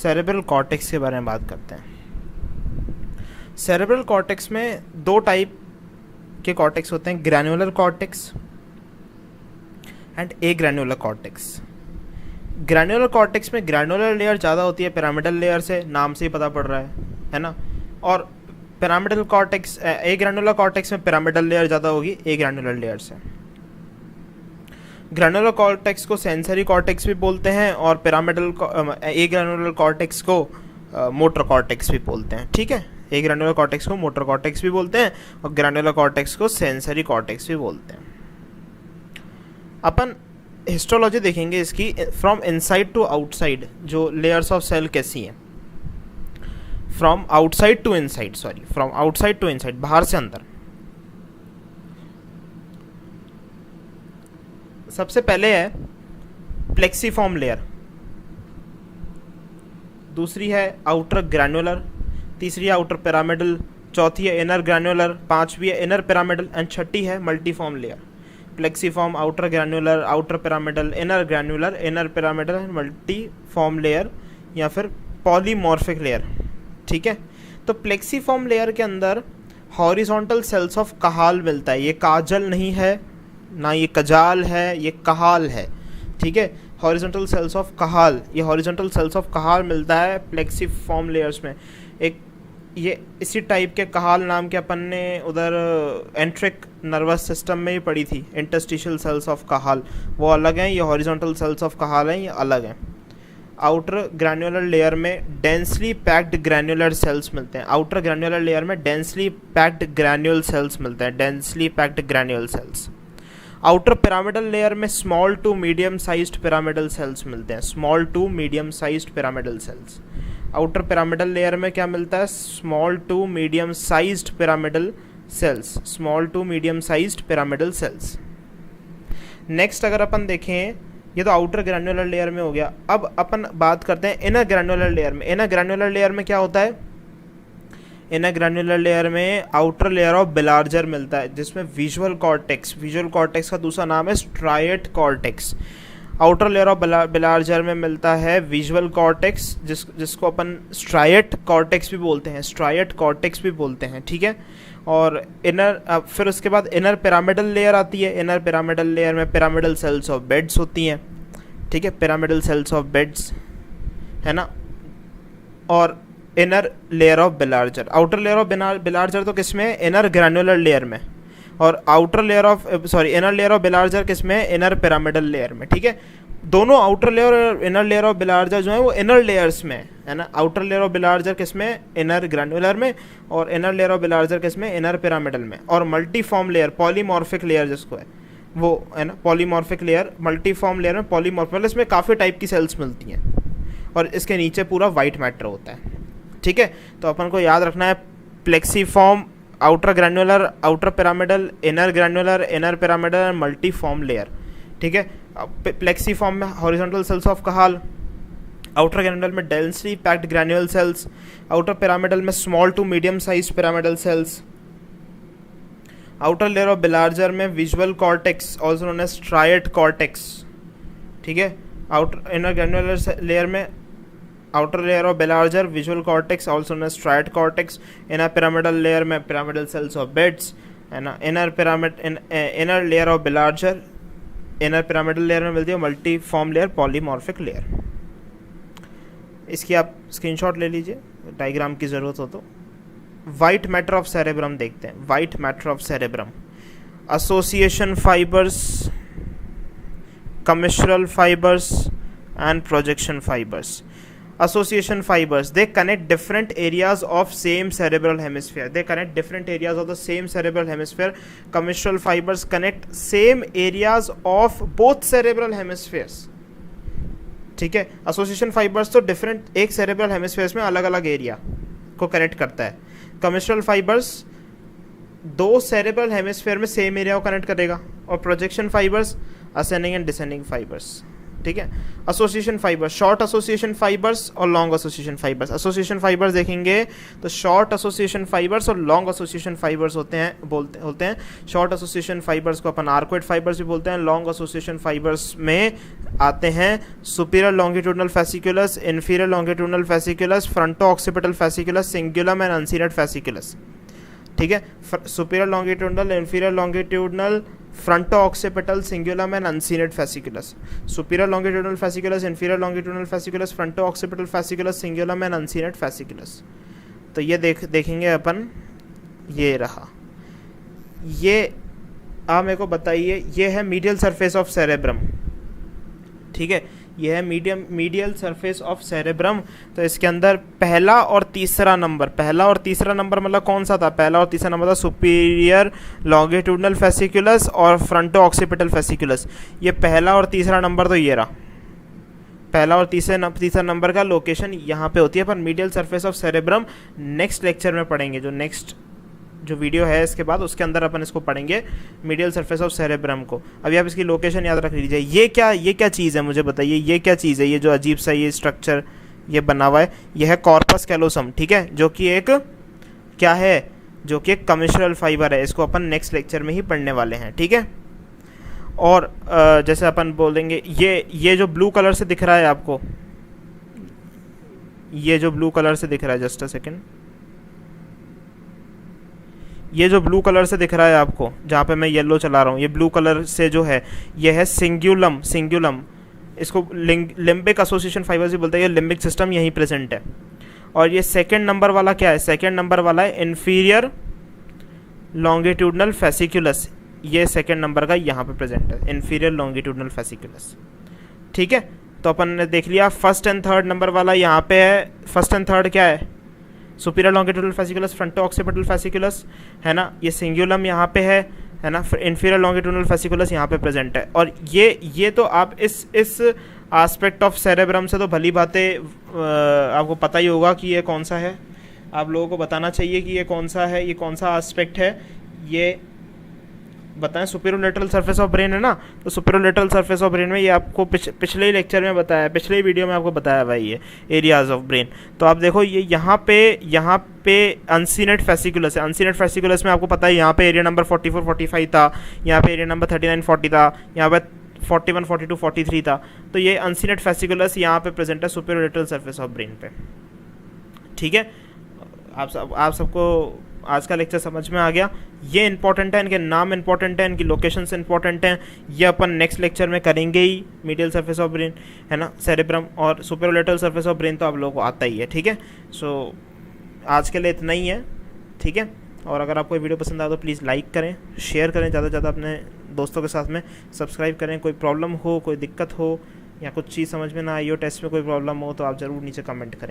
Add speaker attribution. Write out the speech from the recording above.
Speaker 1: Cerebral cortex के बारे में बात करते हैं। सेरेब्रल कॉर्टेक्स में दो टाइप के कॉर्टेक्स होते हैं, granular cortex and A granular cortex. Granular cortex में ग्रैन्युलर लेयर ज़्यादा होती है पिरामिडल लेयर से, नाम से ही पता पड़ रहा है ना। और पिरामिडल कॉर्टेक्स, ए ग्रैन्युलर कॉर्टेक्स में पिरामिडल लेयर ज़्यादा होगी ए ग्रैन्युलर लेयर से। ग्रैन्युलर कॉर्टेक्स को सेंसरी कॉर्टेक्स भी बोलते हैं और पिरामिडल ए ग्रैन्युलर कॉर्टेक्स को मोटर कॉर्टेक्स भी बोलते हैं। ठीक है, ए ग्रैन्युलर कॉर्टेक्स को मोटर कॉर्टेक्स भी बोलते हैं और ग्रैन्युलर कॉर्टेक्स को सेंसरी कॉर्टेक्स भी बोलते हैं। अपन हिस्टोलॉजी देखेंगे इसकी फ्रॉम इनसाइड टू आउटसाइड, जो लेयर्स ऑफ सेल कैसी हैं, from outside to inside, sorry from outside to inside, बाहर से अंदर। सबसे पहले है प्लेक्सीफॉर्म लेयर, दूसरी है आउटर ग्रैन्युलर, तीसरी है आउटर पिरामिडल, चौथी है इनर ग्रैन्युलर, पांचवी है इनर पिरामिडल एंड छठी है multiform layer. Plexiform, outer granular, outer pyramidal, inner granular, inner pyramidal and multiform layer या फिर पॉलीमॉर्फिक लेयर। ठीक है, तो प्लेक्सीफॉर्म लेयर के अंदर हॉरिजॉन्टल सेल्स ऑफ कहाल मिलता है। ये काजल नहीं है ना, ये कजाल है, ये कहाल है। ठीक है, हॉरिजॉन्टल सेल्स ऑफ कहाल, ये हॉरिजॉन्टल सेल्स ऑफ कहाल मिलता है प्लेक्सीफॉर्म लेयर्स में। एक ये इसी टाइप के कहाल नाम के अपन ने उधर एंट्रिक नर्वस सिस्टम में ही पढ़ी थी, इंटरस्टिशियल सेल्स ऑफ कहाल, वो अलग हैं, ये हॉरिजॉन्टल सेल्स ऑफ कहाल हैं, ये अलग हैं। आउटर ग्रैन्युलर लेयर में डेंसली पैक्ड ग्रैन्युलर सेल्स मिलते हैं। आउटर ग्रैन्युलर लेयर में डेंसली पैक्ड ग्रैन्युल सेल्स मिलते हैं, densely packed granule cells. Outer pyramidal layer में small to medium sized pyramidal cells मिलते हैं, small to medium sized pyramidal cells. Outer pyramidal layer में क्या मिलता है? Small to medium sized pyramidal cells, small to medium sized pyramidal cells. Next अगर अपन देखें, ये तो आउटर ग्रैन्युलर लेयर में हो गया। अब अपन बात करते हैं इनर ग्रैन्युलर लेयर में। इनर ग्रैन्युलर लेयर में क्या होता है? इनर ग्रैन्युलर लेयर में आउटर लेयर ऑफ बिलार्जर मिलता है, जिसमें विजुअल कॉर्टेक्स, विजुअल कॉर्टेक्स का दूसरा नाम है स्ट्राइएट cortex. Outer layer of Baillarger में मिलता है विजुअल कॉर्टेक्स, जिसको अपन स्ट्राइएट कॉर्टेक्स भी बोलते हैं, स्ट्राइएट कॉर्टेक्स भी बोलते हैं। ठीक है, और इनर फिर उसके बाद इनर पिरामिडल लेयर आती है। इनर पिरामिडल लेयर में पिरामिडल सेल्स ऑफ बेड्स होती हैं। ठीक है, पिरामिडल सेल्स ऑफ बेड्स है ना। और inner layer of Baillarger, outer layer of Baillarger तो किस में? इनर ग्रैन्युलर लेयर में। और outer layer of inner layer of Baillarger किस में? इनर पिरामिडल लेयर में। ठीक है, दोनों आउटर लेयर और इनर लेयर ऑफ बिलार्जर जो है वो इनर लेयर्स में है ना। आउटर लेयर ऑफ बिलार्जर किस में? इनर ग्रैन्युलर में। और इनर लेयर ऑफ बिलार्जर किस में? इनर पिरामिडल में। और मल्टीफॉर्म लेयर, पॉलीमॉर्फिक लेयर जिसको है वो है ना, पॉलीमॉर्फिक लेयर, मल्टीफॉर्म लेयर में पॉलीमॉर्फिक, इसमें काफ़ी टाइप की सेल्स मिलती हैं और इसके नीचे पूरा वाइट मैटर होता है। ठीक है, तो अपन को याद रखना है plexiform, outer granular, outer pyramidal, inner granular, inner pyramidal and multiform layer. ठीक है, प्लेक्सीफॉर्म में horizontal cells of Cajal, outer granular में densely packed granule cells, outer pyramidal में small to medium size pyramidal cells, outer layer of Baillarger में visual cortex also known as striate cortex. ठीक है, outer inner granular layer में outer layer of Baillarger, visual cortex also known as striate cortex. Inner pyramidal layer में pyramidal cells of Betz है ना। Inner layer of Baillarger, inner pyramidal layer में मिलती है multiform layer, polymorphic layer. इसकी आप screenshot ले लीजिए, डायग्राम की ज़रूरत हो तो। वाइट मैटर ऑफ सेरेब्रम देखते हैं। White matter of cerebrum, association fibres, commissural fibres and projection fibres. Association fibers, they connect different areas of same cerebral hemisphere. They connect different areas of the same cerebral hemisphere. Commissural fibers connect same areas of both cerebral hemispheres. ठीक है, association fibres तो different एक cerebral hemispheres में अलग अलग area को connect करता है। कमिश्रल फाइबर्स दो सेरेब्रल हेमिस्फीयर में सेम एरिया को कनेक्ट करेगा। और projection fibres ascending and descending fibres. ठीक है। Association fibre, short association fibres और long association fibres. Association fibres देखेंगे तो शॉर्ट एसोसिएशन फाइबर्स और लॉन्ग एसोसिएशन फाइबर्स होते हैं। शॉर्ट एसोसिएशन फाइबर्स को अपन आर्कुएट फाइबर्स भी बोलते हैं। लॉन्ग एसोसिएशन फाइबर्स में आते हैं superior longitudinal fasciculus, inferior longitudinal fasciculus, fronto occipital fasciculus, cingulum and uncinate fasciculus, ठीक है। Superior longitudinal, inferior longitudinal, fronto occipital, cingulum and uncinate fasciculus. Superior longitudinal fasciculus, inferior longitudinal fasciculus, fronto occipital fasciculus, cingulum and uncinate fasciculus. तो ये देखेंगे अपन, ये रहा। ये आप मेरे को बताइए, ये है मीडियल सरफेस ऑफ सेरेब्रम, ठीक है। ये है मीडियल सरफेस ऑफ सेरेब्रम। तो इसके अंदर पहला और तीसरा नंबर मतलब कौन सा था? पहला और तीसरा नंबर था सुपीरियर लॉन्गिट्यूडनल फेसिकुलस और फ्रंटो ऑक्सीपिटल फेसिकुलस। ये पहला और तीसरा नंबर तो ये रहा। पहला और तीसरा नंबर का लोकेशन यहाँ पे होती है। पर medial surface of cerebrum next lecture में पढ़ेंगे, जो वीडियो है इसके बाद उसके अंदर अपन इसको पढ़ेंगे, मीडियल सरफेस ऑफ सेरेब्रम को। अभी आप इसकी लोकेशन याद रख लीजिए। ये क्या चीज़ है, मुझे बताइए ये क्या चीज़ है? ये जो अजीब सा ये स्ट्रक्चर ये बना हुआ है, ये है कॉर्पस कैलोसम, ठीक है, जो कि एक क्या है, जो कि एक कमिश्रल फाइबर है। इसको अपन नेक्स्ट लेक्चर में ही पढ़ने वाले हैं, ठीक है। और जैसे अपन बोलेंगे, ये जो ब्लू कलर से दिख रहा है आपको, ये जो ब्लू कलर से दिख रहा है, जस्ट अ सेकेंड, ये जो ब्लू कलर से दिख रहा है आपको, जहाँ पे मैं येलो चला रहा हूँ, ये ब्लू कलर से जो है, ये है सिंगुलम। इसको लिम्बिक एसोसिएशन फाइबर्स भी बोलते हैं। ये लिम्बिक सिस्टम यहीं प्रेजेंट है। और ये सेकंड नंबर वाला क्या है? सेकंड नंबर वाला है इन्फीरियर लॉन्गिट्यूडनल फेसिकुलस। ये सेकंड नंबर का यहाँ पे प्रेजेंट है, इन्फीरियर लॉन्गिट्यूडनल फेसिकुलस, ठीक है। तो अपन ने देख लिया फर्स्ट एंड थर्ड नंबर वाला यहाँ पे है। फर्स्ट एंड थर्ड क्या है? Superior longitudinal fasciculus, fronto occipital fasciculus, है ना। ये सिंगुलम यहाँ पे है ना। इंफीरियर लॉन्गिट्यूडनल फेसिकुलस यहाँ पे प्रेजेंट है। और ये तो आप इस एस्पेक्ट ऑफ सेरेब्रम से तो भली बातें आपको पता ही होगा कि ये कौन सा है। आप लोगों को बताना चाहिए कि ये कौन सा है, ये कौन सा एस्पेक्ट है, ये बताएं। Superior lateral surface of brain है ना, तो superior lateral surface of brain में ये आपको पिछले ही लेक्चर में बताया, पिछले ही वीडियो में आपको बताया भाई, ये एरियाज ऑफ ब्रेन। तो आप देखो ये यहाँ पे अनसीनेट फेसिकुलस है। अनसीनेट फेसिकुलस में आपको पता है यहाँ पे एरिया नंबर 44, 45 था, यहाँ पे एरिया नंबर 39, 40 था, यहाँ पे 41, 42, 43 था। तो ये अनसीनेट फेसिकुलस यहाँ पे प्रेजेंट है superior lateral surface of brain पे, ठीक है। आप सबको आज का लेक्चर समझ में आ गया। ये इंपॉर्टेंट है, इनके नाम इंपॉर्टेंट है, इनकी लोकेशंस इंपॉर्टेंट हैं। ये अपन नेक्स्ट लेक्चर में करेंगे ही। मीडियल सरफेस ऑफ ब्रेन है ना, सेरेब्रम, और superior lateral surface of brain तो आप लोगों को आता ही है, ठीक है। सो आज के लिए इतना ही है, ठीक है। और अगर आपको वीडियो पसंद आए तो प्लीज़ लाइक करें, शेयर करें ज़्यादा से ज़्यादा अपने दोस्तों के साथ में, सब्सक्राइब करें। कोई प्रॉब्लम हो, कोई दिक्कत हो, या कुछ चीज़ समझ में ना आई हो, टेस्ट में कोई प्रॉब्लम हो, तो आप ज़रूर नीचे कमेंट करें।